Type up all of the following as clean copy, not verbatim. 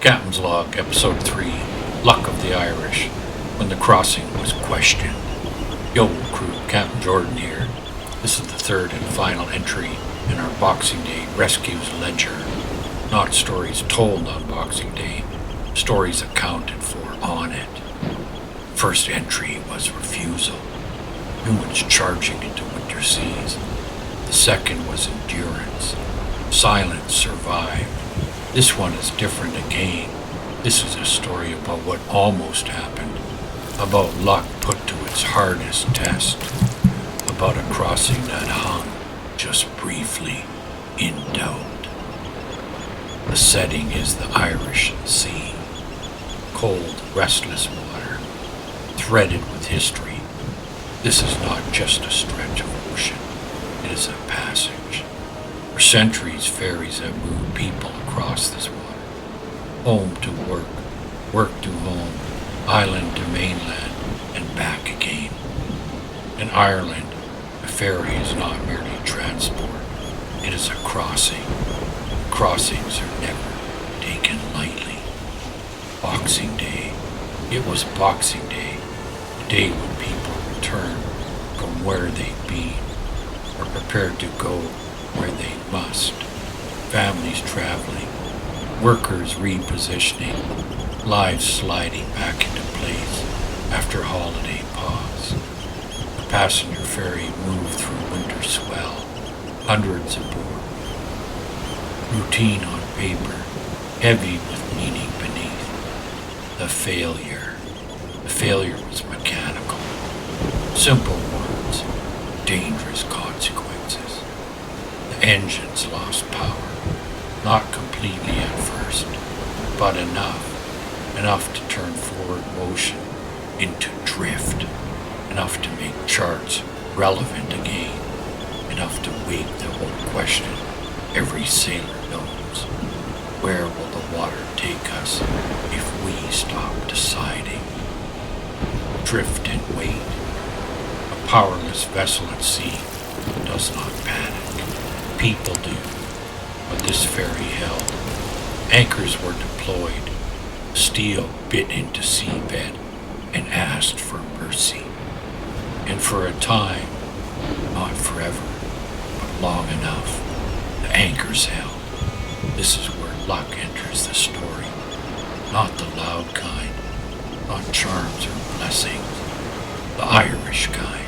Captain's Log, Episode 3, Luck of the Irish, when the crossing was questioned. Yo, crew, Captain Jordan here. This is the third and final entry in our Boxing Day Rescues Ledger. Not stories told on Boxing Day, stories accounted for on it. First entry was refusal, humans charging into winter seas. The second was endurance, silence survived. This one is different again. This is a story about what almost happened, about luck put to its hardest test, about a crossing that hung, just briefly, in doubt. The setting is the Irish Sea, cold, restless water, threaded with history. This is not just a stretch of ocean, it is a passage. For centuries, ferries have moved people across this water, home to work, work to home, island to mainland, and back again. In Ireland, a ferry is not merely transport, it is a crossing. Crossings are never taken lightly. Boxing Day. It was Boxing Day, the day when people return from where they've been, or prepared to go where they must. Families traveling, workers repositioning, lives sliding back into place after holiday pause. The passenger ferry moved through winter swell, hundreds aboard. Routine on paper, heavy with meaning beneath. The failure. The failure was mechanical. Simple words, dangerous consequences. The engines lost power. Not completely at first, but enough to turn forward motion into drift, enough to make charts relevant again, enough to wake the whole question every sailor knows. Where will the water take us if we stop deciding? Drift and wait. A powerless vessel at sea does not panic. People do. But this ferry held. Anchors were deployed. Steel bit into seabed and asked for mercy. And for a time, not forever, but long enough, the anchors held. This is where luck enters the story. Not the loud kind, not charms or blessings. The Irish kind,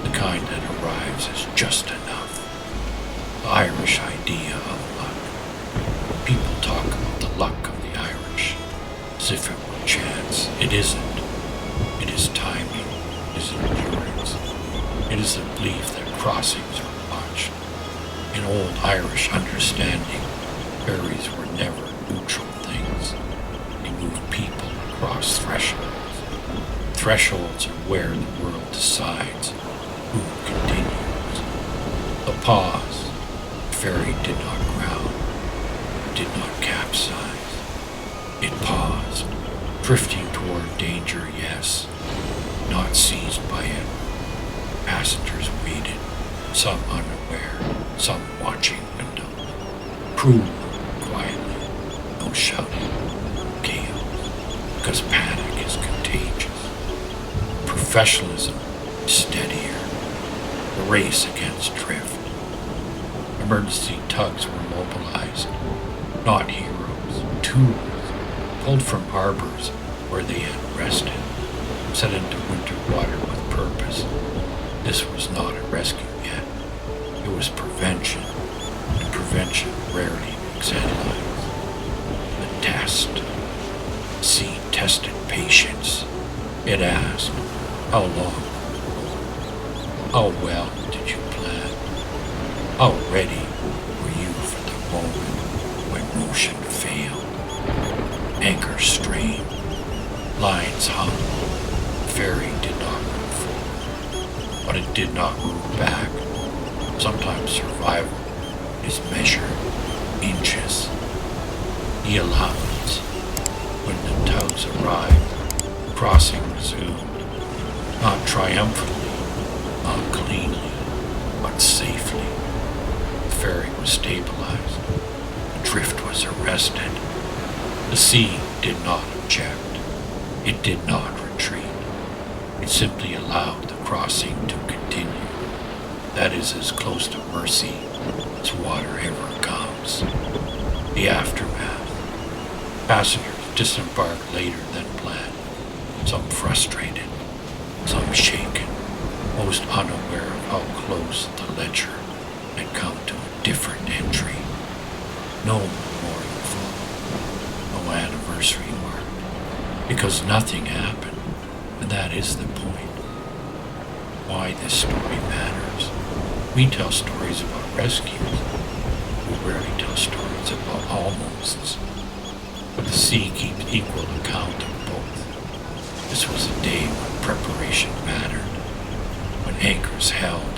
the kind that arrives as just enough. The Irish idea of luck. People talk about the luck of the Irish as if it were chance. It isn't. It is timing. It is endurance. It is the belief that crossings are watched. In old Irish understanding, ferries were never neutral things. They moved people across thresholds. Thresholds are where the world decides who continues. A pause. The ferry did not ground, did not capsize. It paused, drifting toward danger, yes, not seized by it. Passengers waited, some unaware, some watching windows. Crew quietly, no shouting, chaos, because panic is contagious. Professionalism is steadier, the race against drift. Emergency tugs were mobilized, not heroes, tools, pulled from harbors where they had rested, set into winter water with purpose. This was not a rescue yet. It was prevention, and prevention rarely makes headlines. The test. Sea tested patience. It asked, how long? How well did you plan? How ready were you for the moment when motion failed? Anchors strained, lines hung. The ferry did not move forward, but it did not move back. Sometimes survival is measured inches. The allowance. When the tugs arrived, crossing resumed, not triumphantly, not cleanly, but safely. The ferry was stabilized. The drift was arrested. The The sea did not object. It did not retreat. It simply allowed the crossing to continue. That is as close to mercy as water ever comes. The aftermath. Passengers disembarked later than planned, some frustrated, some shaken, most unaware of how close the ledger had come to a different entry. No memorial float, no anniversary mark, because nothing happened, and that is the point. Why this story matters. We tell stories about rescues. We rarely tell stories about almosts. But the sea keeps equal account of both. This was a day when preparation mattered, when anchors held,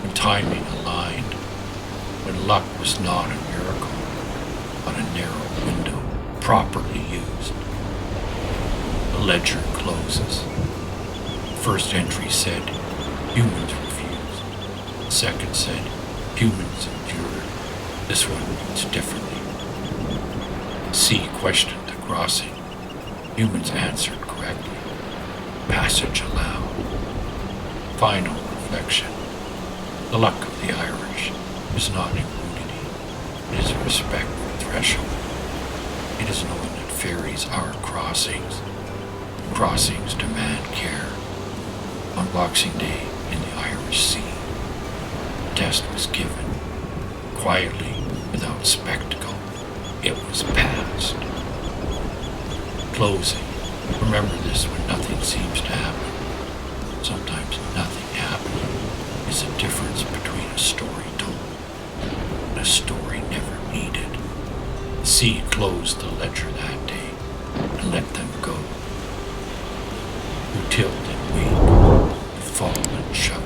when timing aligned, when luck was not a miracle, but a narrow window properly used. The ledger closes. The first entry said, humans refused. The second said, humans endured. This one reads differently. The sea questioned the crossing. Humans answered correctly. Passage allowed. Final reflection. The luck of the Irish is not immunity. It is respect for threshold. It is knowing that ferries are crossings. Crossings demand care. On Boxing Day in the Irish Sea, the test was given. Quietly, without spectacle, it was passed. Closing. Remember this when nothing seems to happen. Sometimes nothing happening is the difference between a story told and a story never needed. The sea closed the ledger that day and let them go. Who tilt and wake, who fall and shout.